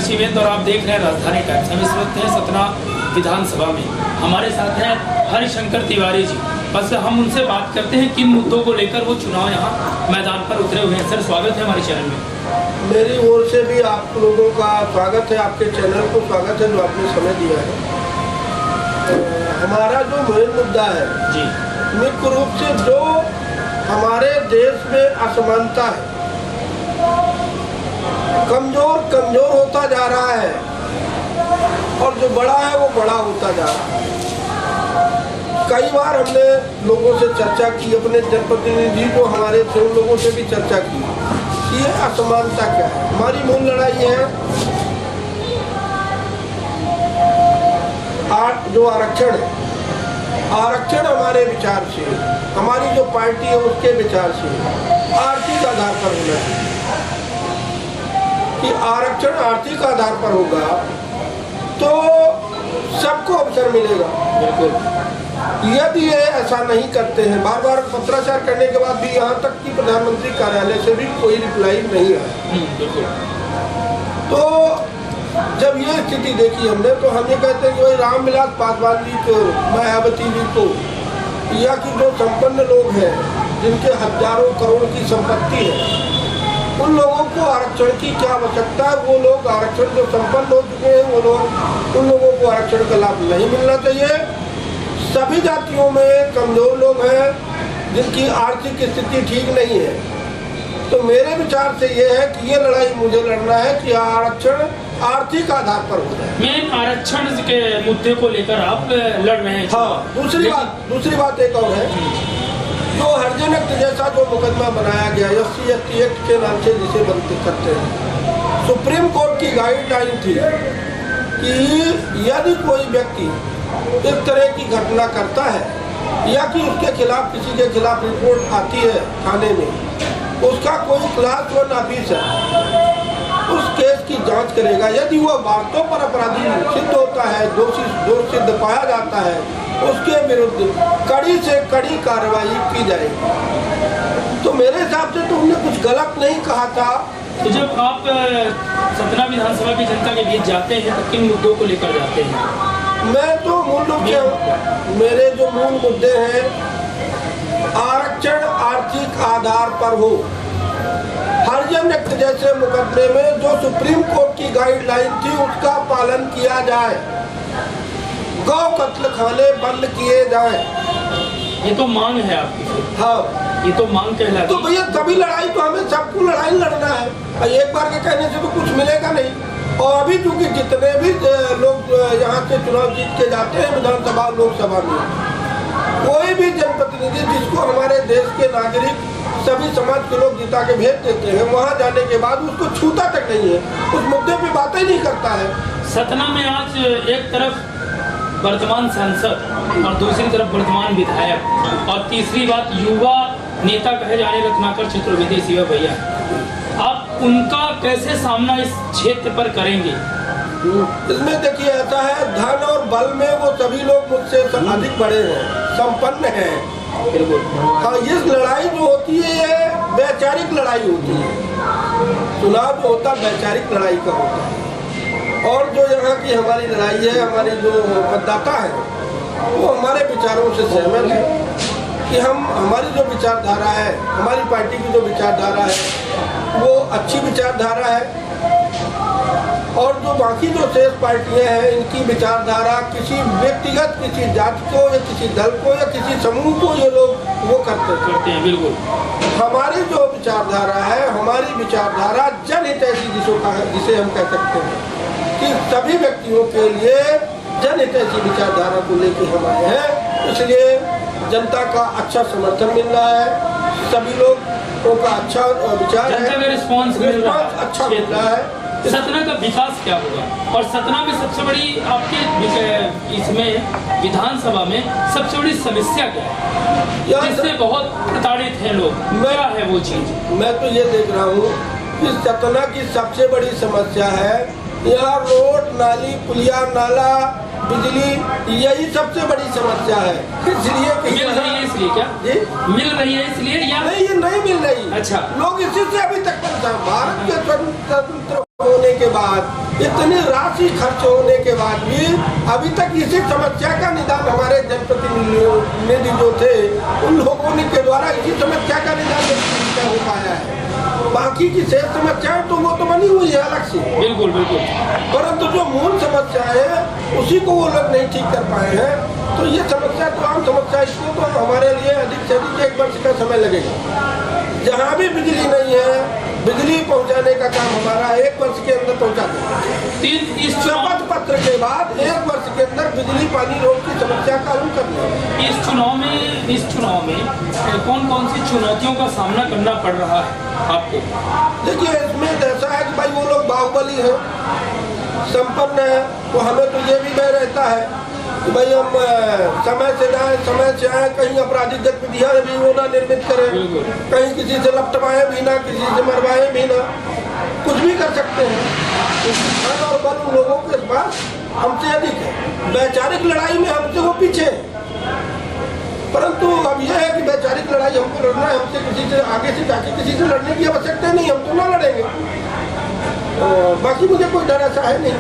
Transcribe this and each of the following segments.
नचिवेंद्र और आप देख रहे हैं राजधानी टाइम्स। हम इस वक्त हैं सतना विधानसभा में। हमारे साथ हैं हरिशंकर तिवारी जी। बस हम उनसे बात करते हैं किन मुद्दों को लेकर वो चुनाव यहाँ मैदान पर उतरे हुए हैं। सर, स्वागत है हमारे चैनल में। मेरी ओर से भी आप लोगों का स्वागत है, आपके चैनल को स्वागत है जो आपने समय दिया है। हमारा जो मेन मुद्दा है जी, मुख्य रूप से जो हमारे देश में असमानता है, कमजोर होता जा रहा है और जो बड़ा है वो बड़ा होता जा रहा है। कई बार हमने लोगों से चर्चा की, अपने जनप्रतिनिधि जो हमारे थे उन लोगों से भी चर्चा की कि ये असमानता क्या है। हमारी मूल लड़ाई है जो आरक्षण है। आरक्षण हमारे विचार से, हमारी जो पार्टी है उसके विचार से आर्थिक आधार पर होना चाहिए कि आरक्षण आर्थिक आधार पर होगा तो सबको अवसर मिलेगा। बिल्कुल। यदि ये ऐसा नहीं करते हैं, बार बार पत्राचार करने के बाद भी यहाँ तक कि प्रधानमंत्री कार्यालय से भी कोई रिप्लाई नहीं आया, तो जब ये स्थिति देखी हमने तो हम ये कहते हैं कि भाई रामविलास पासवान जी को, मायावती जी को, या कि जो संपन्न लोग हैं जिनके हजारों करोड़ की संपत्ति है, उन लोगों को आरक्षण की क्या आवश्यकता है। वो लोग आरक्षण जो संपन्न हो चुके हैं वो लोग, उन लोगों को आरक्षण का लाभ नहीं मिलना चाहिए। सभी जातियों में कमजोर लोग हैं जिनकी आर्थिक स्थिति ठीक नहीं है। तो मेरे विचार से ये है कि ये लड़ाई मुझे लड़ना है कि आरक्षण आर्थिक आधार पर हो जाए। मेन आरक्षण के मुद्दे को लेकर आप लड़ रहे हैं। हाँ, दूसरी बात एक और है, जो हरिजन एक्ट जैसा जो मुकदमा बनाया गया SC/ST एक्ट के नाम से जिसे बनते करते हैं, सुप्रीम कोर्ट की गाइडलाइन थी कि यदि कोई व्यक्ति इस तरह की घटना करता है या कि उसके खिलाफ किसी के खिलाफ रिपोर्ट आती है थाने में, उसका कोई क्लास 1 ऑफिसर उस केस की जांच करेगा। यदि वह वास्तव पर अपराधी सिद्ध होता है, दोष सिद्ध पाया जाता है, उसके विरुद्ध कड़ी से कड़ी कार्रवाई की जाएगी। तो मेरे हिसाब से तो हमने कुछ गलत नहीं कहा था। तो जब आप सतना विधानसभा की जनता के बीच जाते हैं तो किन मुद्दों को लेकर जाते हैं? मैं तो मूल रूप से मेरे जो मूल मुद्दे हैं, आरक्षण आर्थिक आधार पर हो, हरिजन एक्ट जैसे मुकदमे में जो सुप्रीम कोर्ट की गाइडलाइन थी उसका पालन किया जाए, गौ कत्ल खाने बंद किए जाए। ये तो मांग है आपकी। हाँ, ये तो मांग कहलाती है। तो भैया तभी लड़ाई तो हमें सबको लड़ाई लड़ना है। एक बार के कहने से तो कुछ मिलेगा नहीं। और अभी चूंकि जितने भी लोग यहाँ से चुनाव जीत के जाते हैं विधानसभा लोकसभा में, कोई भी जनप्रतिनिधि जिसको हमारे देश के नागरिक सभी समाज के लोग जिता के भेज देते हैं, वहाँ जाने के बाद उसको छूता तक नहीं है, उस मुद्दे पे बातें नहीं करता है। सतना में आज एक तरफ वर्तमान सांसद और दूसरी तरफ वर्तमान विधायक और तीसरी बात युवा नेता कहे जाने रत्नाकर चतुर्वेदी शिवा भैया, आप उनका कैसे सामना इस क्षेत्र पर करेंगे? इसमें देखिए ऐसा है, धन और बल में वो सभी लोग मुझसे अधिक बड़े हैं, संपन्न हैं। हाँ, ये लड़ाई जो होती है ये वैचारिक लड़ाई होती है। चुनाव जो होता है वैचारिक लड़ाई का होता है। और जो यहाँ की हमारी लड़ाई है, हमारी जो मतदाता है वो हमारे विचारों से सहमत है कि हमारी जो विचारधारा है, हमारी पार्टी की जो विचारधारा है वो अच्छी विचारधारा है। और जो बाकी जो शेष पार्टियां हैं इनकी विचारधारा किसी व्यक्तिगत, किसी जाति को या किसी दल को या किसी समूह को ये लोग वो करते हैं। बिल्कुल। हमारी जो विचारधारा है, हमारी विचारधारा जनहितैषी जिसे हम कह सकते हैं कि सभी व्यक्तियों के लिए जनहितैषी विचारधारा को लेकर हम आए हैं। इसलिए जनता का अच्छा समर्थन मिल रहा है, सभी लोगों का अच्छा विचार है, रिस्पॉन्स अच्छा मिल रहा है। सतना का विकास क्या होगा? और सतना में सबसे बड़ी आपके इसमें विधानसभा में सबसे बड़ी समस्या क्या है जिससे बहुत प्रताड़ित हैं लोग? क्या है वो चीज? मैं तो ये देख रहा हूँ कि सतना की सबसे बड़ी समस्या है यहाँ रोड, नाली, पुलिया, नाला, बिजली, यही सबसे बड़ी समस्या है। इसलिए मिल रही है इसलिए क्या जी मिल रही है इसलिए या नहीं? ये नहीं मिल रही। अच्छा, लोग इसी से अभी तक परेशान। भारत के स्वतंत्र होने के बाद इतनी राशि खर्च होने के बाद भी अभी तक इसी समस्या का निदान हमारे जनप्रतिनिधि जो थे उन लोगों ने के द्वारा इसी समस्या का निदान नहीं हो पाया है। बाकी की शेष समस्याएं तो वो तो बनी हुई है अलग से, बिल्कुल बिल्कुल, परंतु जो मूल समस्या है उसी को वो लोग नहीं ठीक कर पाए हैं। तो ये समस्या तो आम समस्या, इसको तो हमारे लिए अधिक से अधिक 1 वर्ष का समय लगेगा। जहाँ भी बिजली नहीं है, बिजली पहुंचाने का काम हमारा 1 वर्ष के अंदर पहुंचा देंगे। इस शपथ पत्र के बाद 1 वर्ष के अंदर बिजली पानी रोड की समस्या का हल कर देंगे। इस चुनाव में कौन कौन सी चुनौतियों का सामना करना पड़ रहा है आपको? देखिए, इसमें ऐसा है कि भाई वो लोग बाहुबली है, संपन्न है, तो हमें तो ये भी भय रहता है कि भाई हम समय से जाए, समय से आए, कहीं आपराधिक गतिविधियां भी वो ना निर्मित करें, कहीं किसी से लपटवाए भी ना, किसी से मरवाए भी ना, कुछ भी कर सकते हैं। धन और बल उन लोगों के पास हमसे अधिक है। वैचारिक लड़ाई में हमसे वो पीछे है, परंतु अब यह है कि वैचारिक लड़ाई हमको लड़ना है, हमसे किसी से आगे से जाके किसी से लड़ने की आवश्यकता नहीं, हम तो ना लड़ेंगे। बाकी मुझे कोई डर ऐसा है नहीं।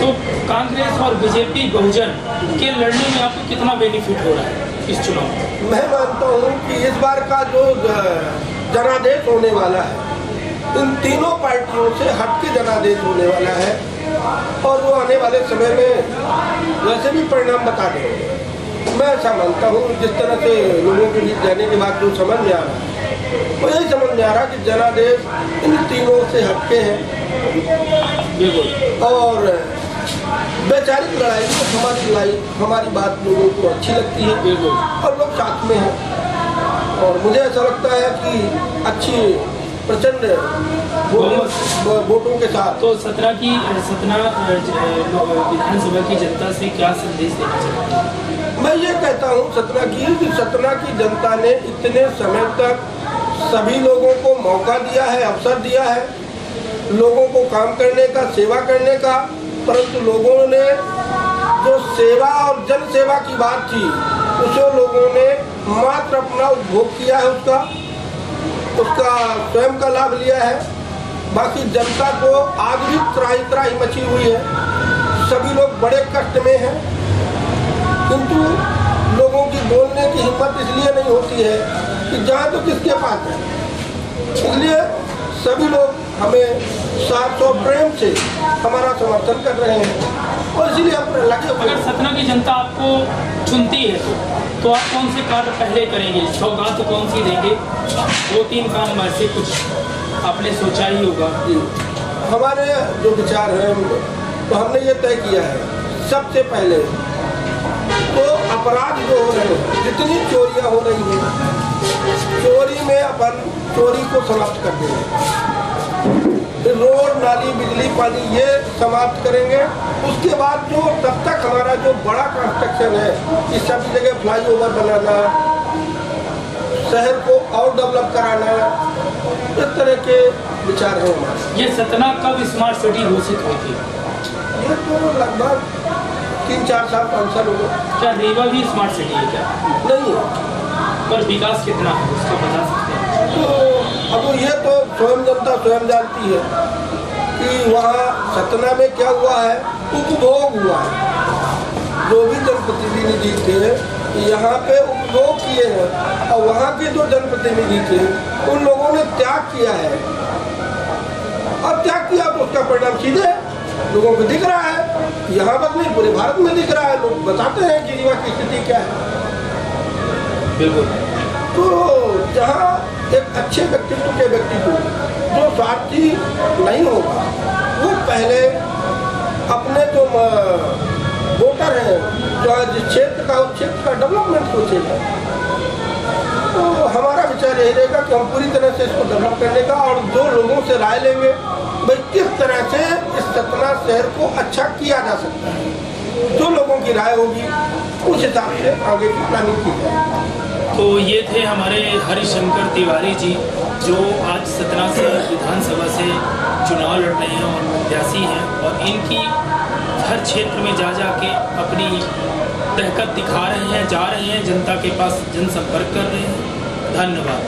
तो कांग्रेस और बीजेपी बहुजन के लड़ने में आपको कितना बेनिफिट हो रहा है इस चुनाव में? मैं मानता हूँ कि इस बार का जो जनादेश होने वाला है, इन तीनों पार्टियों से हटके जनादेश होने वाला है, और वो आने वाले समय में वैसे भी परिणाम बता देंगे। मैं ऐसा मानता हूँ, जिस तरह से लोगों के बीच जाने के बाद जो समझ में आ रहा है, वो यही समझ में आ रहा कि जनादेश इन तीनों से हटके है। और वैचारिक लड़ाई तो हमारी बात लोगों को अच्छी लगती है, और लोग साथ में हैं। और मुझे ऐसा लगता है कि अच्छी प्रचंड वोटों के साथ। तो सतना विधानसभा की जनता से क्या संदेश देना चाहते हैं? मैं ये कहता हूँ सतना की जनता ने इतने समय तक सभी लोगों को मौका दिया है, अवसर दिया है, लोगों को काम करने का, सेवा करने का, परंतु लोगों ने जो सेवा और जन सेवा की बात थी, उसे लोगों ने मात्र अपना उपभोग किया है, उसका स्वयं का लाभ लिया है। बाकी जनता को आज भी त्राही मची हुई है, सभी लोग बड़े कष्ट में हैं, किंतु लोगों की बोलने की हिम्मत इसलिए नहीं होती है कि जाए तो किसके पास है। इसलिए सभी लोग हमें साथ और प्रेम से हमारा समर्थन कर रहे हैं, और इसलिए हम लगे। अगर सतना की जनता आपको चुनती है तो आप कौन से कार्य पहले करेंगे? सौगात तो कौन सी देंगे? 2-3 काम ऐसे कुछ आपने सोचा ही होगा। हमारे जो विचार हैं, तो हमने ये तय किया है, सबसे पहले तो अपराध जो हो रहे हैं, जितनी चोरियां हो रही हैं, चोरी में अपन चोरी को समाप्त कर देंगे। फिर रोड, नाली, बिजली, पानी ये समाप्त करेंगे। उसके बाद जो तब तक हमारा जो बड़ा कंस्ट्रक्शन है, इस सभी जगह फ्लाईओवर बनाना, शहर को और डेवलप कराना, इस तरह के विचार हैं हमारे। ये सतना कब स्मार्ट सिटी घोषित हुई थी? ये तो लगभग 3-4 साल 5 साल हो गए। क्या रीवा भी स्मार्ट सिटी है क्या? नहीं, पर विकास कितना है उसको बता सकते हैं? तो अब ये तो स्वयं जनता स्वयं जानती है कि वहाँ सतना में क्या हुआ है, उपभोग हुआ है। जो भी जनप्रतिनिधि थे यहाँ पे उपभोग किए हैं, और वहाँ के जो जनप्रतिनिधि थे उन लोगों ने त्याग किया है, और त्याग किया तो उसका परिणाम सीधे लोगों को दिख रहा है। यहाँ बस नहीं, पूरे भारत में दिख रहा है। लोग बताते हैं कि रीवा की स्थिति क्या है। बिल्कुल। तो जहाँ एक अच्छे व्यक्तित्व के व्यक्ति को जो स्वार्थी नहीं होगा, वो पहले अपने जो वोटर हैं, जो जिस क्षेत्र का, उस क्षेत्र का डेवलपमेंट सोचेगा। तो हमारा विचार यही रहेगा कि हम पूरी तरह से इसको डेवलप करने का, और जो लोगों से राय लेंगे भाई किस तरह से इस सतना शहर को अच्छा किया जा सकता है, जो लोगों की राय होगी उस हिसाब से आगे की प्लानिंग की जाए। तो ये थे हमारे हरिशंकर तिवारी जी, जो आज सतना से विधानसभा से चुनाव लड़ रहे हैं और प्रत्याशी हैं, और इनकी हर क्षेत्र में जा के अपनी ताकत दिखा रहे हैं, जा रहे हैं जनता के पास, जनसंपर्क कर रहे हैं। धन्यवाद।